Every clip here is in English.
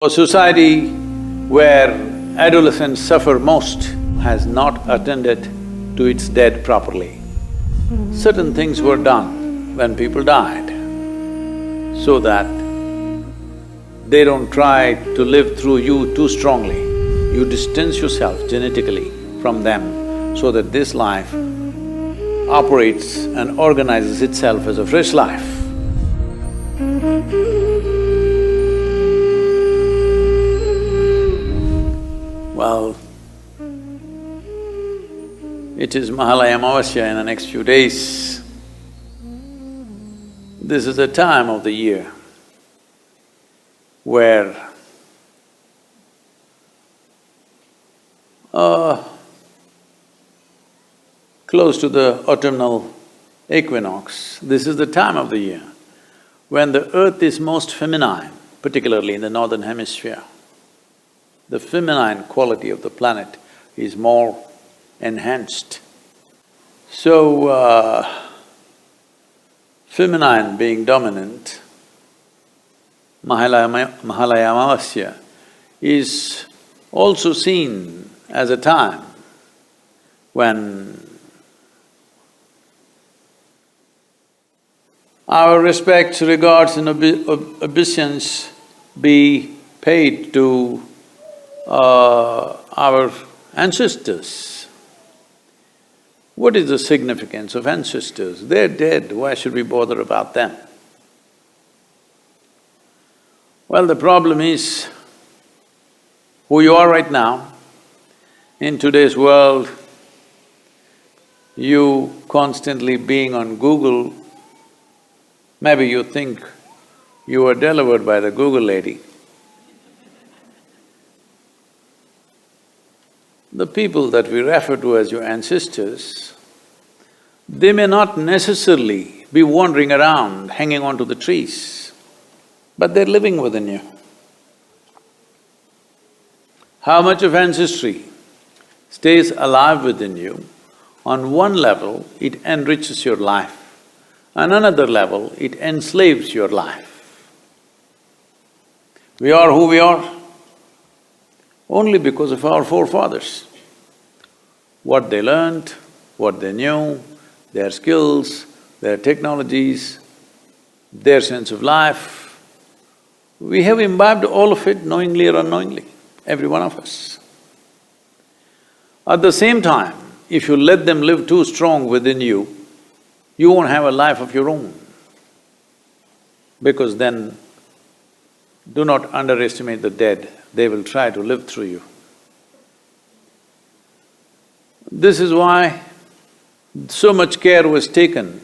A society where adolescents suffer most has not attended to its dead properly. Certain things were done when people died so that they don't try to live through you too strongly. You distance yourself genetically from them so that this life operates and organizes itself as a fresh life. Well, it is Mahalaya Amavasya in the next few days. This is a time of the year where close to the autumnal equinox, this is the time of the year when the earth is most feminine, particularly in the northern hemisphere. The feminine quality of the planet is more enhanced. So, feminine being dominant, Mahalaya Amavasya is also seen as a time when our respects, regards and obeisance be paid to our ancestors. What is the significance of ancestors? They're dead, why should we bother about them? Well, the problem is, who you are right now, in today's world, you constantly being on Google, maybe you think you were delivered by the Google lady. The people that we refer to as your ancestors, they may not necessarily be wandering around, hanging on to the trees, but they're living within you. How much of ancestry stays alive within you? On one level, it enriches your life. On another level, it enslaves your life. We are who we are only because of our forefathers. What they learned, what they knew, their skills, their technologies, their sense of life, we have imbibed all of it knowingly or unknowingly, every one of us. At the same time, if you let them live too strong within you, you won't have a life of your own. Because then, do not underestimate the dead, they will try to live through you. This is why so much care was taken,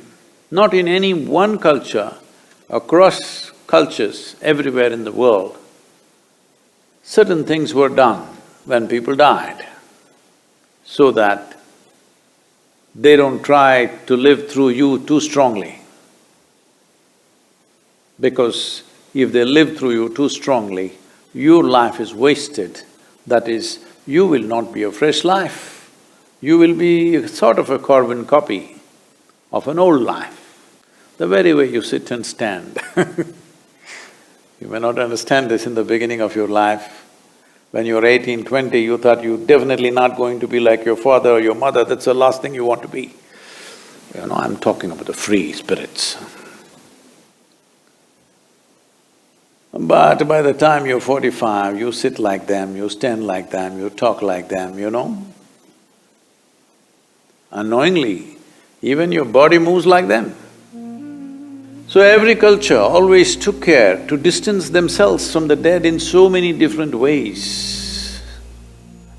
not in any one culture, across cultures everywhere in the world. Certain things were done when people died so that they don't try to live through you too strongly. Because if they live through you too strongly, your life is wasted. That is, you will not be a fresh life. You will be sort of a carbon copy of an old life. The very way you sit and stand You may not understand this in the beginning of your life. When you were 18, 20, you thought you're definitely not going to be like your father or your mother, that's the last thing you want to be. You know, I'm talking about the free spirits. But by the time you're 45, you sit like them, you stand like them, you talk like them, you know. Unknowingly, even your body moves like them. So every culture always took care to distance themselves from the dead in so many different ways.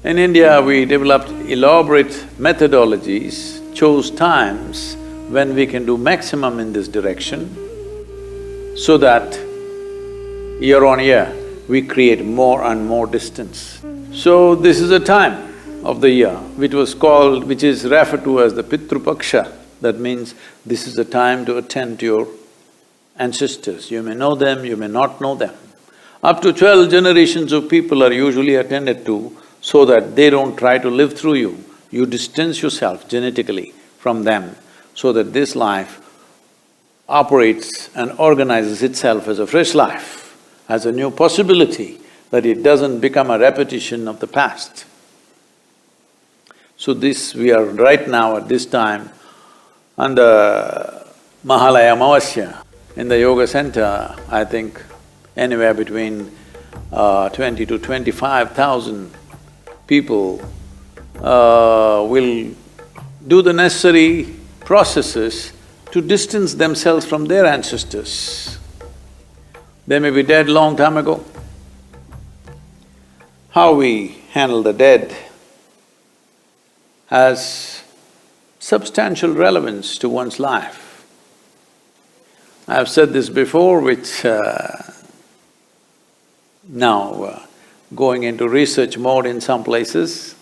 In India, we developed elaborate methodologies, chose times when we can do maximum in this direction, so that year on year, we create more and more distance. So this is a time of the year which is referred to as the Pitru Paksha. That means this is a time to attend to your ancestors. You may know them, you may not know them. Up to 12 generations of people are usually attended to so that they don't try to live through you. You distance yourself genetically from them so that this life operates and organizes itself as a fresh life, as a new possibility, that it doesn't become a repetition of the past. So this, we are right now at this time on the Mahalaya Amavasya in the yoga center. I think anywhere between 20 to 25,000 people will do the necessary processes to distance themselves from their ancestors. They may be dead long time ago. How we handle the dead has substantial relevance to one's life. I've said this before, which now going into research mode in some places,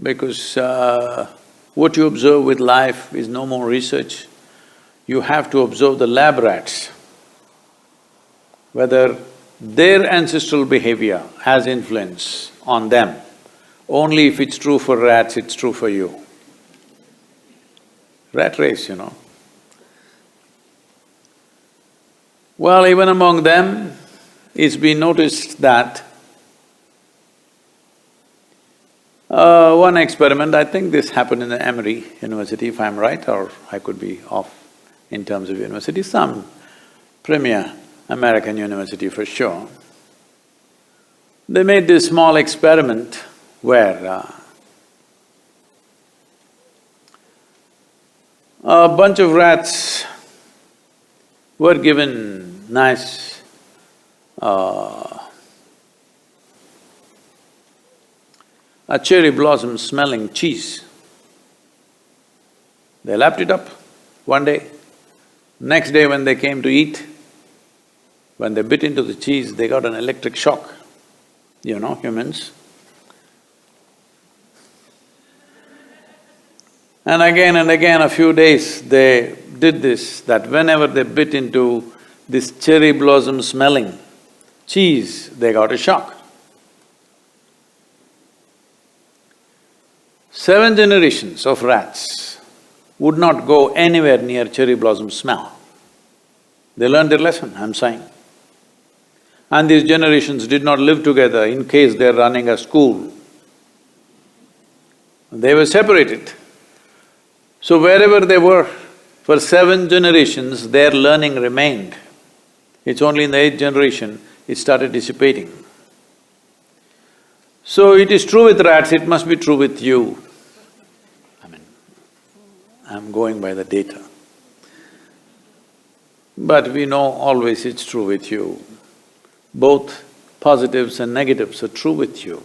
because what you observe with life is no more research. You have to observe the lab rats, whether their ancestral behavior has influence on them. Only if it's true for rats, it's true for you. Rat race, you know. Well, even among them, it's been noticed that one experiment, I think this happened in the Emory University, if I'm right, or I could be off in terms of university, some premier American university for sure. They made this small experiment where a bunch of rats were given nice a cherry blossom smelling cheese. They lapped it up one day. Next day when they came to eat, when they bit into the cheese, they got an electric shock. You know, humans. And again, a few days, they did this, that whenever they bit into this cherry blossom smelling cheese, they got a shock. 7 generations of rats would not go anywhere near cherry blossom smell. They learned their lesson, I'm saying. And these generations did not live together in case they're running a school. They were separated. So wherever they were, for 7 generations, their learning remained. It's only in the 8th generation, it started dissipating. So it is true with rats, it must be true with you. I mean, I'm going by the data. But we know always it's true with you. Both positives and negatives are true with you.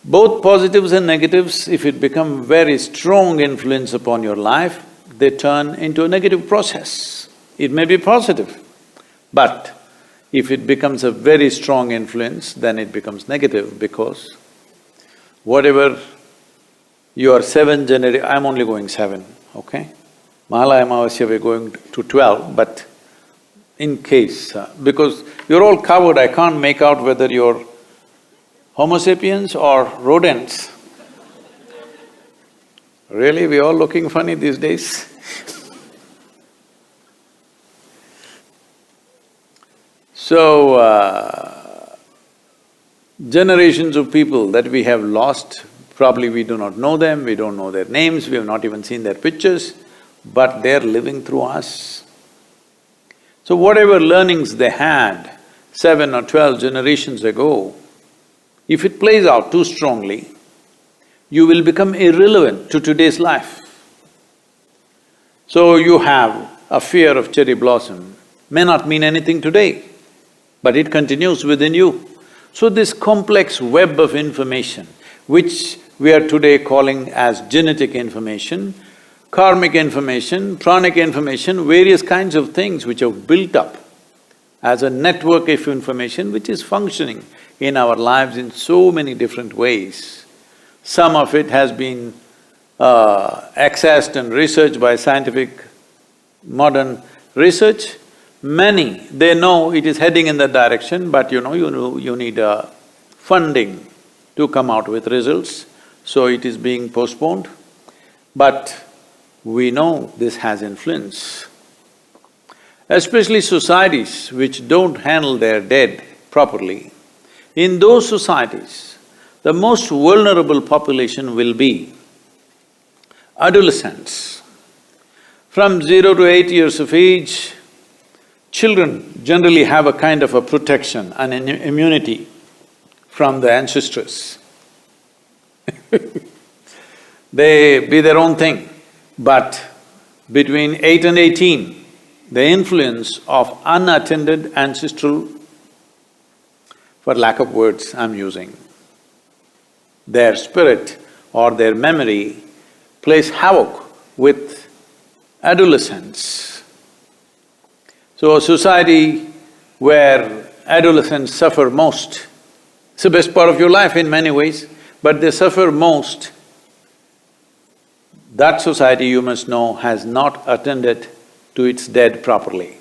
Both positives and negatives, if it become very strong influence upon your life, they turn into a negative process. It may be positive, but if it becomes a very strong influence, then it becomes negative because whatever your 7 I'm only going 7, okay? Mahalaya Amavasya we're going to 12, but in case, because you're all covered, I can't make out whether you're Homo sapiens or rodents. Really, we all looking funny these days? So, generations of people that we have lost, probably we do not know them, we don't know their names, we have not even seen their pictures, but they're living through us. So whatever learnings they had 7 or 12 generations ago, if it plays out too strongly, you will become irrelevant to today's life. So you have a fear of cherry blossom, may not mean anything today, but it continues within you. So this complex web of information, which we are today calling as genetic information, karmic information, pranic information, various kinds of things which have built up as a network of information which is functioning in our lives in so many different ways. Some of it has been accessed and researched by scientific modern research. Many, they know it is heading in that direction, but you need funding to come out with results, so it is being postponed. But we know this has influence. especially societies which don't handle their dead properly. In those societies, the most vulnerable population will be adolescents. From 0 to 8 years of age, children generally have a kind of a protection and an immunity from the ancestors. They be their own thing, but between 8 and 18, the influence of unattended ancestral, for lack of words I'm using, their spirit or their memory plays havoc with adolescents. So a society where adolescents suffer most, it's the best part of your life in many ways, but they suffer most, that society, you must know, has not attended to its dead properly.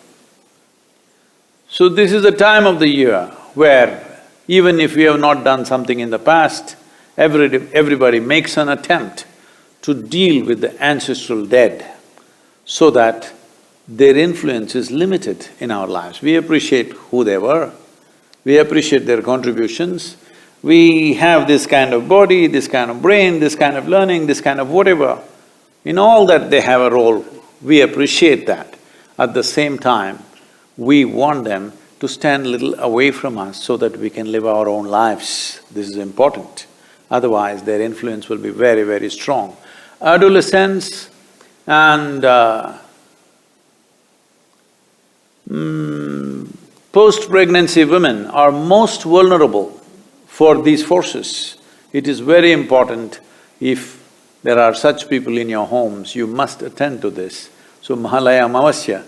So this is the time of the year where even if we have not done something in the past, everybody makes an attempt to deal with the ancestral dead so that their influence is limited in our lives. We appreciate who they were, we appreciate their contributions, we have this kind of body, this kind of brain, this kind of learning, this kind of whatever. In all that they have a role, we appreciate that. At the same time, we want them to stand a little away from us so that we can live our own lives. This is important. Otherwise, their influence will be very, very strong. Adolescents and post-pregnancy women are most vulnerable for these forces. It is very important. If there are such people in your homes, you must attend to this. So Mahalaya Amavasya,